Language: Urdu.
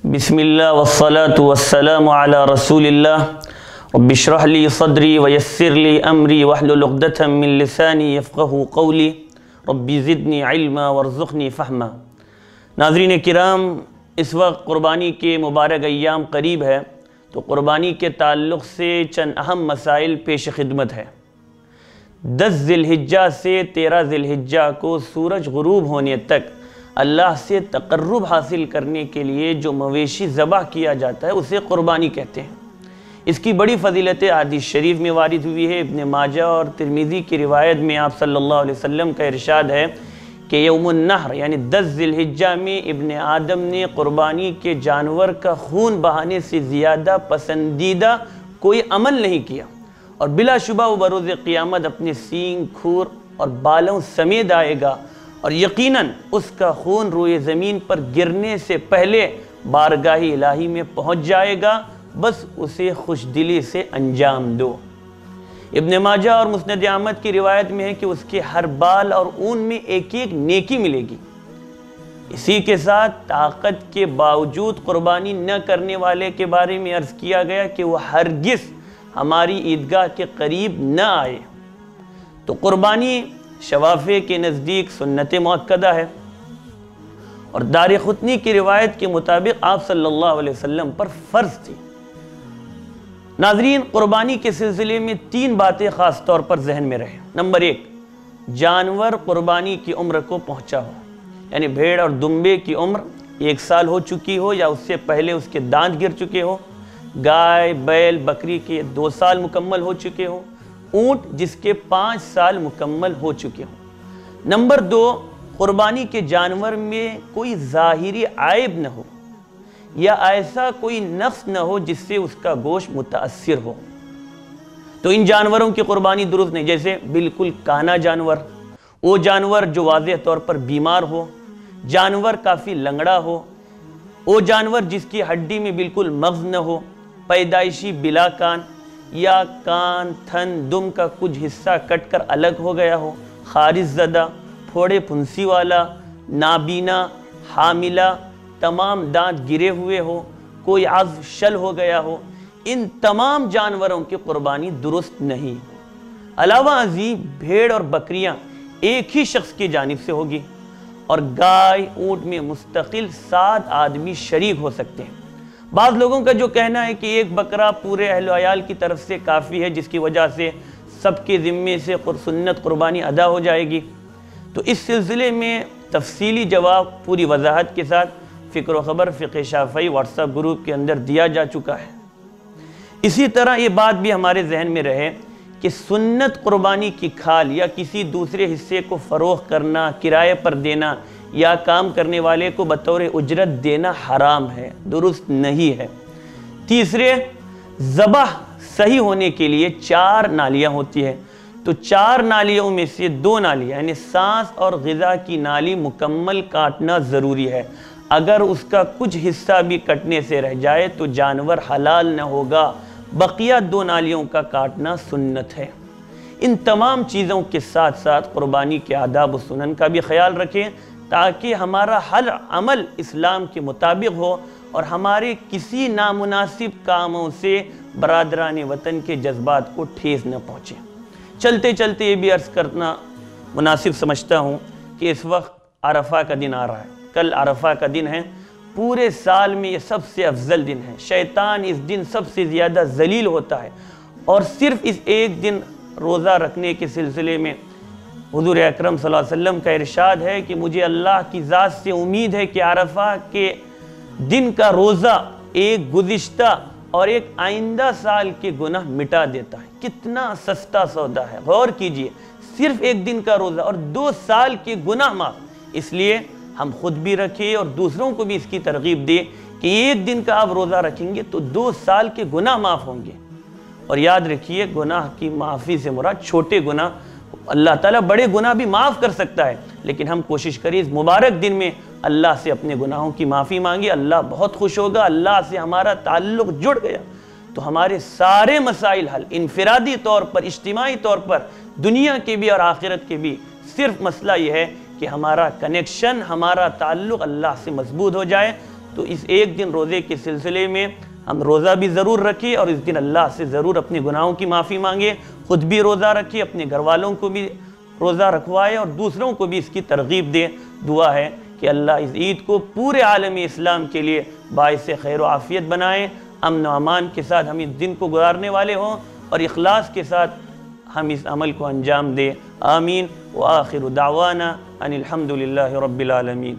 بسم اللہ والصلاة والسلام علی رسول اللہ رب اشرح لی صدری ویسر لی امری واحلل عقدۃ من لسانی یفقہوا قولی رب زدنی علما وارزقنی فہما۔ ناظرین کرام، اس وقت قربانی کے مبارک ایام قریب ہے، تو قربانی کے تعلق سے چند اہم مسائل پیش خدمت ہے۔ 10 ذی الحجہ سے 13 ذی الحجہ کو سورج غروب ہونے تک اللہ سے تقرب حاصل کرنے کے لیے جو مویشی ذبح کیا جاتا ہے اسے قربانی کہتے ہیں۔ اس کی بڑی فضیلت حدیث شریف میں وارد ہوئی ہے۔ ابن ماجہ اور ترمذی کی روایت میں آپ صلی اللہ علیہ وسلم کا ارشاد ہے کہ یوم النحر یعنی 10 ذی الحجہ میں ابن آدم نے قربانی کے جانور کا خون بہانے سے زیادہ پسندیدہ کوئی عمل نہیں کیا، اور بلا شبہ وہ بروز قیامت اپنے سینگ، کھور اور بالوں سمیت آئے گا، اور یقیناً اس کا خون روئے زمین پر گرنے سے پہلے بارگاہ الہی میں پہنچ جائے گا، بس اسے خوش دلی سے انجام دو۔ ابن ماجہ اور مسند احمد کی روایت میں ہے کہ اس کے ہر بال اور اون میں ایک ایک نیکی ملے گی۔ اسی کے ساتھ طاقت کے باوجود قربانی نہ کرنے والے کے بارے میں عرض کیا گیا کہ وہ ہرگز ہماری عیدگاہ کے قریب نہ آئے۔ تو قربانی شوافع کے نزدیک سنت مؤکدہ ہے، اور دارقطنی کی روایت کے مطابق آپ صلی اللہ علیہ وسلم پر فرض تھی۔ ناظرین، قربانی کے سلسلے میں 3 باتیں خاص طور پر ذہن میں رہیں۔ نمبر 1، جانور قربانی کی عمر کو پہنچا ہو، یعنی بھیڑ اور دمبے کی عمر 1 سال ہو چکی ہو یا اس سے پہلے اس کے دانت گر چکے ہو، گائے، بیل، بکری کے 2 سال مکمل ہو چکے ہو، اونٹ جس کے 5 سال مکمل ہو چکے ہوں۔ نمبر 2، قربانی کے جانور میں کوئی ظاہری عیب نہ ہو یا ایسا کوئی نقص نہ ہو جس سے اس کا گوشت متاثر ہو، تو ان جانوروں کی قربانی درست نہیں۔ جیسے بالکل کانا جانور، وہ جانور جو واضح طور پر بیمار ہو، جانور کافی لنگڑا ہو، وہ جانور جس کی ہڈی میں بالکل مغز نہ ہو، پیدائشی بلا کان یا کان، تھن، دم کا کچھ حصہ کٹ کر الگ ہو گیا ہو، خارش زدہ، پھوڑے پھنسی والا، نابینا، حاملہ، تمام دانت گرے ہوئے ہو، کوئی عضو شل ہو گیا ہو، ان تمام جانوروں کی قربانی درست نہیں۔ علاوہ ازیں بھیڑ اور بکریاں ایک ہی شخص کی جانب سے ہوگی، اور گائے، اونٹ میں مستقل 7 آدمی شریک ہو سکتے ہیں۔ بعض لوگوں کا جو کہنا ہے کہ ایک بکرا پورے اہل و عیال کی طرف سے کافی ہے، جس کی وجہ سے سب کے ذمے سے سنت قربانی ادا ہو جائے گی، تو اس سلسلے میں تفصیلی جواب پوری وضاحت کے ساتھ فکر و خبر فقہ شافعی واٹس ایپ گروپ کے اندر دیا جا چکا ہے۔ اسی طرح یہ بات بھی ہمارے ذہن میں رہے کہ سنت قربانی کی کھال یا کسی دوسرے حصے کو فروخت کرنا، کرائے پر دینا یا کام کرنے والے کو بطور اجرت دینا حرام ہے، درست نہیں ہے۔ تیسرے، ذبح صحیح ہونے کے لیے 4 نالیاں ہوتی ہیں، تو 4 نالیوں میں سے 2 نالیاں یعنی سانس اور غذا کی نالی مکمل کاٹنا ضروری ہے۔ اگر اس کا کچھ حصہ بھی کٹنے سے رہ جائے تو جانور حلال نہ ہوگا، بقیہ 2 نالیوں کا کاٹنا سنت ہے۔ ان تمام چیزوں کے ساتھ ساتھ قربانی کے آداب و سنن کا بھی خیال رکھیں، تاکہ ہمارا ہر عمل اسلام کے مطابق ہو اور ہمارے کسی نامناسب کاموں سے برادران وطن کے جذبات کو ٹھیس نہ پہنچے۔ چلتے چلتے یہ بھی عرض کرنا مناسب سمجھتا ہوں کہ اس وقت عرفہ کا دن آ رہا ہے، کل عرفہ کا دن ہے، پورے سال میں یہ سب سے افضل دن ہے۔ شیطان اس دن سب سے زیادہ ذلیل ہوتا ہے، اور صرف اس ایک دن روزہ رکھنے کے سلسلے میں حضور اکرم صلی اللہ علیہ وسلم کا ارشاد ہے کہ مجھے اللہ کی ذات سے امید ہے کہ عرفہ کے دن کا روزہ ایک گزشتہ اور ایک آئندہ سال کے گناہ مٹا دیتا ہے۔ کتنا سستا سودا ہے، غور کیجئے، صرف ایک دن کا روزہ اور 2 سال کے گناہ معاف۔ اس لیے ہم خود بھی رکھیں اور دوسروں کو بھی اس کی ترغیب دیں کہ ایک دن کا آپ روزہ رکھیں گے تو 2 سال کے گناہ معاف ہوں گے۔ اور یاد رکھیے، گناہ کی معافی سے مراد چھوٹے گناہ، اللہ تعالیٰ بڑے گناہ بھی معاف کر سکتا ہے، لیکن ہم کوشش کریں اس مبارک دن میں اللہ سے اپنے گناہوں کی معافی مانگے، اللہ بہت خوش ہوگا۔ اللہ سے ہمارا تعلق جڑ گیا تو ہمارے سارے مسائل حل، انفرادی طور پر، اجتماعی طور پر، دنیا کے بھی اور آخرت کے بھی۔ صرف مسئلہ یہ ہے کہ ہمارا کنیکشن، ہمارا تعلق اللہ سے مضبوط ہو جائے، تو اس ایک دن روزے کے سلسلے میں ہم روزہ بھی ضرور رکھیں اور اس دن اللہ سے ضرور اپنے گناہوں کی معافی مانگے، خود بھی روزہ رکھے، اپنے گھر والوں کو بھی روزہ رکھوائے اور دوسروں کو بھی اس کی ترغیب دے۔ دعا ہے کہ اللہ اس عید کو پورے عالم اسلام کے لیے باعث خیر و عافیت بنائے، امن و امان کے ساتھ ہم اس دن کو گزارنے والے ہوں اور اخلاص کے ساتھ ہم اس عمل کو انجام دیں۔ آمین وآخر دعوانا ان الحمد للہ رب العالمین۔